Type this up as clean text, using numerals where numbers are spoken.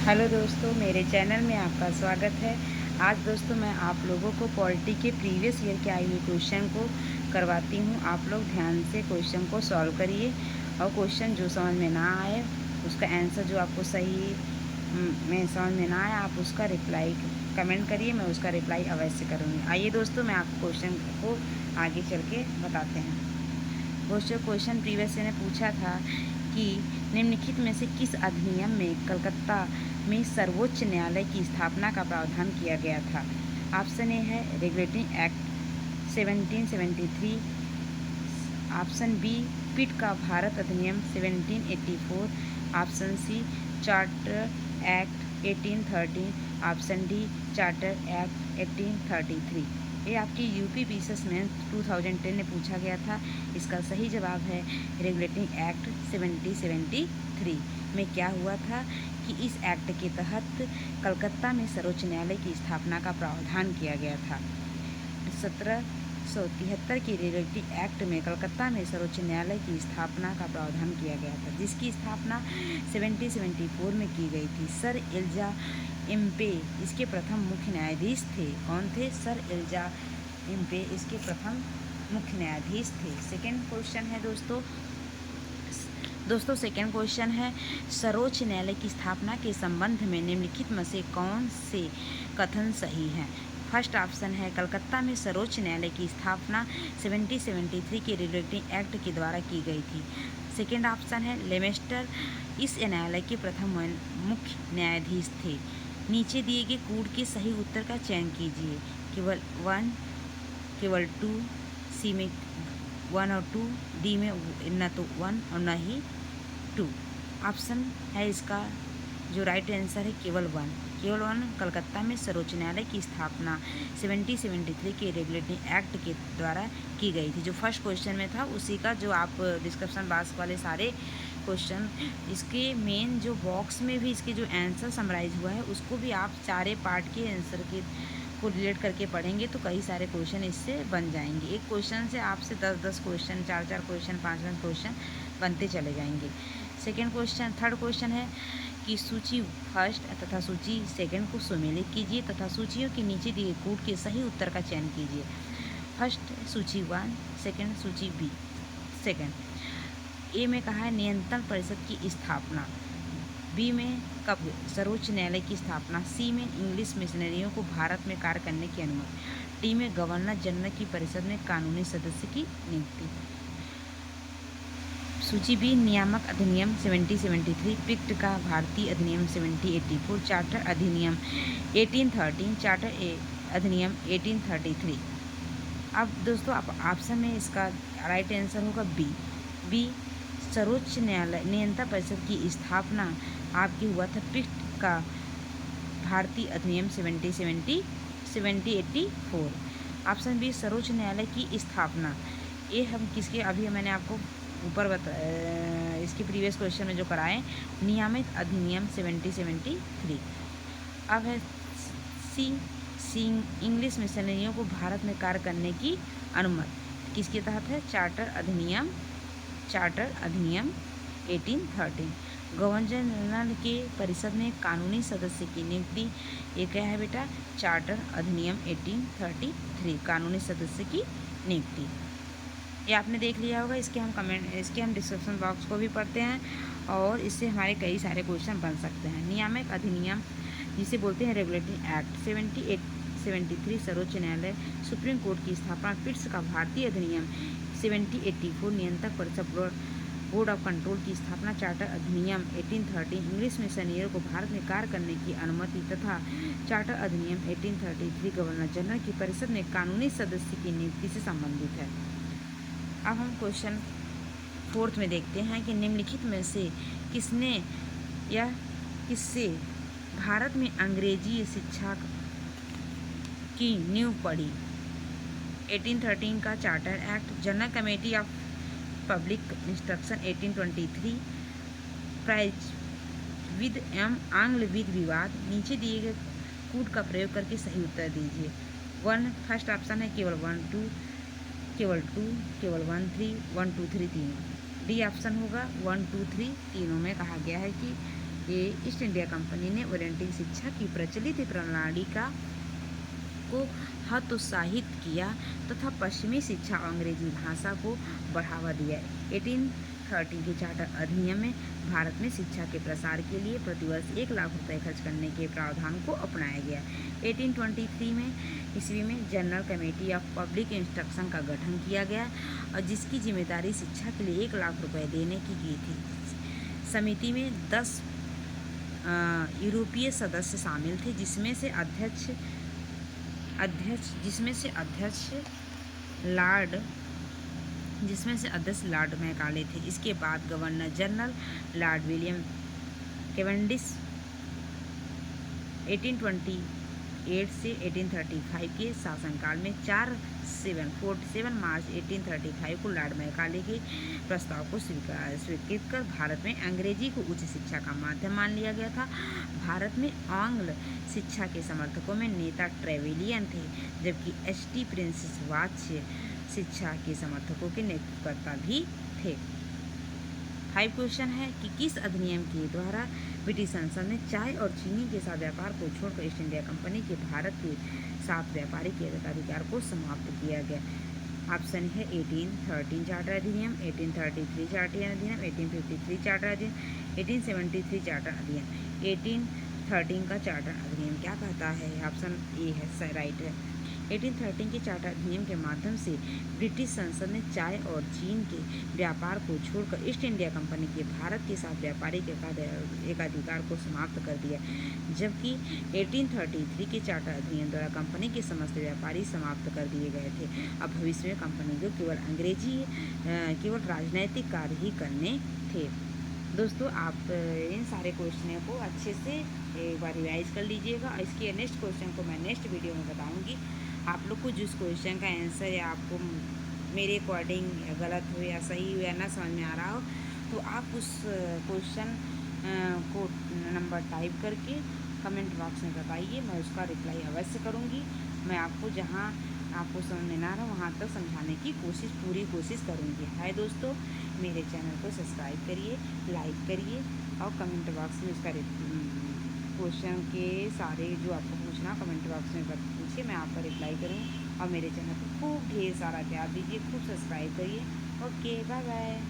Hello दोस्तों, मेरे channel में आपका स्वागत है। आज दोस्तों मैं आप लोगों को पॉलिटी के प्रीवियस ईयर के आए हुए क्वेश्चन को करवाती हूँ। आप लोग ध्यान से क्वेश्चन को सॉल्व करिए और क्वेश्चन जो समझ में ना आए उसका आंसर जो आपको सही में समझ में ना आए आप उसका रिप्लाई कमेंट करिए, मैं उसका रिप्लाई अवश्य करूँगी। आइए दोस्तों, मैं आपको क्वेश्चन को आगे चल के बताते हैं। दोस्तों क्वेश्चन प्रीवियस ने पूछा था कि निम्नलिखित में से किस अधिनियम में कलकत्ता में सर्वोच्च न्यायालय की स्थापना का प्रावधान किया गया था। ऑप्शन ए है regulating act 1773, option B Pitt का भारत अधिनियम 1784, option C charter act 1813, option D charter act 1833। ये आपकी यूपी बीसीएस में 2010 में पूछा गया था। इसका सही जवाब है रेगुलेटिंग एक्ट 1773 में क्या हुआ था कि इस एक्ट के तहत कलकत्ता में सर्वोच्च न्यायालय की स्थापना का प्रावधान किया गया था। 1773 के रेगुलेटिंग एक्ट में कलकत्ता में सर्वोच्च न्यायालय की स्थापना का प्रावधान किया गया था, जिसकी स्थापना 1774 में की गई थी। सर एलिजा इम्पे इसके प्रथम मुख्य न्यायाधीश थे। कौन थे? सर एलिजा इम्पे इसके प्रथम मुख्य न्यायाधीश थे। सेकेंड क्वेश्चन है दोस्तों सेकेंड क्वेश्चन है सर्वोच्च न्यायालय की स्थापना के संबंध में निम्नलिखित में से कौन से कथन सही हैं। फर्स्ट ऑप्शन है कलकत्ता में सर्वोच्च न्यायालय की स्थापना 1773 के रेगुलेटिंग एक्ट के द्वारा की गई थी। सेकेंड ऑप्शन है लेमेस्टर इस न्यायालय के प्रथम मुख्य न्यायाधीश थे। नीचे दिए गए कूट के सही उत्तर का चयन कीजिए। केवल 1, केवल 2, सी में 1 और 2, डी में न तो 1 और न ही 2। ऑप्शन है इसका जो राइट आंसर है केवल 1। केवल 1 कलकत्ता में सर्वोच्च न्यायालय की स्थापना 1773 के रेगुलेटिंग एक्ट के द्वारा की गई थी। जो फर्स्ट क्वेश्चन में था उसी का जो आप डिस्क्रिप्शन बॉक्स वाले सारे क्वेश्चन इसके मेन जो बॉक्स में भी इसके जो आंसर समराइज हुआ है उसको भी आप सारे पार्ट के आंसर के को रिलेट करके पढ़ेंगे तो कई सारे क्वेश्चन इससे बन जाएंगे। एक क्वेश्चन से आपसे 10-10 क्वेश्चन, 4-4 क्वेश्चन, 5-5 क्वेश्चन बनते चले जाएंगे। थर्ड क्वेश्चन है कि सूची फर्स्ट तथा सूची सेकंड को सुमेलित कीजिए तथा सूचियों के नीचे दिए कूट के सही उत्तर का चयन कीजिए। फर्स्ट सूची 1, सेकंड सूची बी। सेकंड ए में कहा है नियंत्रण परिषद की स्थापना, बी में कब सर्वोच्च न्यायालय की स्थापना, सी में इंग्लिश मिशनरियों को भारत में कार्य करने की अनुमति, डी में गवर्नर जनरल की परिषद में कानूनी सदस्य की नियुक्ति। सूची बी नियामक अधिनियम 1773, पिक्ट का भारतीय अधिनियम 1784, चार्टर अधिनियम 1813, चार्टर अधिनियम 1833। अब दोस्तों आप ऑप्शन में इसका राइट आंसर होगा बी सर्वोच्च न्यायालय नियंत्रण परिषद की स्थापना आपकी हुआ था पिक्ट का भारतीय अधिनियम 1784। ऑप्शन बी सर्वोच्च न्यायालय की स्थापना ये हम किसके अभी मैंने आपको ऊपर इसके प्रीवियस क्वेश्चन में जो कराएं नियामित अधिनियम 1773। अब है सी इंग्लिश मिशनरियों को भारत में कार्य करने की अनुमति किसके तहत है? चार्टर अधिनियम 1813। गवर्नर जनरल के परिषद में कानूनी सदस्य की नियुक्ति ये क्या है बेटा? चार्टर अधिनियम 1833 कानूनी सदस्य की नियुक्ति। ये आपने देख लिया होगा। इसके हम डिस्क्रिप्शन बॉक्स को भी पढ़ते हैं और इससे हमारे कई सारे क्वेश्चन बन सकते हैं। नियामक अधिनियम जिसे बोलते हैं रेगुलेटिंग एक्ट 1773 सर्वोच्च न्यायालय सुप्रीम कोर्ट की स्थापना, पिट्स का भारतीय अधिनियम 1784 नियंत्रक परिषद बोर्ड ऑफ कंट्रोल की स्थापना, चार्टर अधिनियम 1813 इंग्लिश मिशनरियों को भारत में कार्य करने की अनुमति तथा चार्टर अधिनियम 1833 गवर्नर जनरल की परिषद में कानूनी सदस्य की नियुक्ति से संबंधित है। अब हम क्वेश्चन 4 में देखते हैं कि निम्नलिखित में से किसने या किससे भारत में अंग्रेजी शिक्षा की नींव पड़ी। 1813 का charter act, general committee of public instruction 1823, प्राइज विद एवं आंग्ल विद विवाद। नीचे दिए गए कूट का प्रयोग करके सही उत्तर दीजिए। फर्स्ट ऑप्शन है केवल 1 2, केवल 2, केवल 1 3, 1 2 3 तीनों। डी ऑप्शन होगा 1 2 3 तीनों में कहा गया है कि ये ईस्ट इंडिया कंपनी ने ओरिएंटल शिक्षा की प्रचलित प्रणाली को हतोत्साहित किया तथा पश्चिमी शिक्षा और अंग्रेजी भाषा को बढ़ावा दिया। 1813 के चार्टर अधिनियम में भारत में शिक्षा के प्रसार के लिए प्रतिवर्ष 1 लाख रुपए खर्च करने के प्रावधान को अपनाया गया। 1823 में ईस्वी में general committee of public instruction का गठन किया गया और जिसकी जिम्मेदारी शिक्षा के लिए 1 लाख रुपए देने की थी। समिति में 10 यूरोपीय सदस्य शामिल थे, जिसमें से अध्यक्ष लॉर्ड मैकाले थे। इसके बाद governor general Lord William Cavendish 1828 से 1835 के शासनकाल में 47 मार्च 1835 को लॉर्ड मैकाले के प्रस्ताव को स्वीकृत कर भारत में अंग्रेजी को उच्च शिक्षा का माध्यम मान लिया गया था। भारत में आंग्ल शिक्षा के समर्थकों में नेता ट्रेवेलियन थे, जबकि एच.टी. प्रिंसेस वात्स्य शिक्षा के समर्थकों के नेतृत्वकर्ता भी थे। 5 क्वेश्चन है कि किस अधिनियम के द्वारा ब्रिटिश संसद ने चाय और चीनी के साथ व्यापार को छोड़कर ईस्ट इंडिया कंपनी के भारत के साथ व्यापारिक एकाधिकार को समाप्त किया गया। ऑप्शन है 1813 चार्टर अधिनियम, 1833 चार्टर अधिनियम, 1853 चार्टर अधिनियम, 1873 चार्टर अधिनियम। 1813 का चार्टर अधिनियम क्या कहता है? ऑप्शन ए है राइट है। 1813 के चार्टर अधिनियम के माध्यम से ब्रिटिश संसद ने चाय और चीन के व्यापार को छोड़कर ईस्ट इंडिया कंपनी के भारत के साथ व्यापारिक एकाधिकार को समाप्त कर दिया, जबकि 1833 के चार्टर अधिनियम द्वारा कंपनी के समस्त व्यापारी समाप्त कर दिए गए थे। अब भविष्य में कंपनी को केवल राजनैतिक कार्य ही करने थे। दोस्तों, आप इन सारे क्वेश्चनों को अच्छे से एक बार रिवाइज कर लीजिएगा और इसके नेक्स्ट क्वेश्चन को मैं नेक्स्ट वीडियो में बताऊंगी। आप लोग को जिस क्वेश्चन का आंसर या आपको मेरे अकॉर्डिंग गलत हो या सही हो या ना समझ में आ रहा हो, तो आप उस क्वेश्चन को नंबर टाइप करके कमेंट बॉक्स में बताइए। मैं उसका रिप्लाई अवश्य करूँगी। मैं आपको जहाँ आपको समझ में ना आ रहा वहाँ तक समझाने की पूरी कोशिश करूँगी। हाय दोस्तों, मेरे चैनल को सब्सक्राइब करिए, लाइक करिए और कमेंट बॉक्स में उसका क्वेश्चन के सारे जो आपको पूछना कमेंट बॉक्स में पूछिए, मैं आपका रिप्लाई करूँगी। और मेरे चैनल को खूब ढेर सारा प्यार दीजिए, खूब सब्सक्राइब करिए। Okay, bye bye.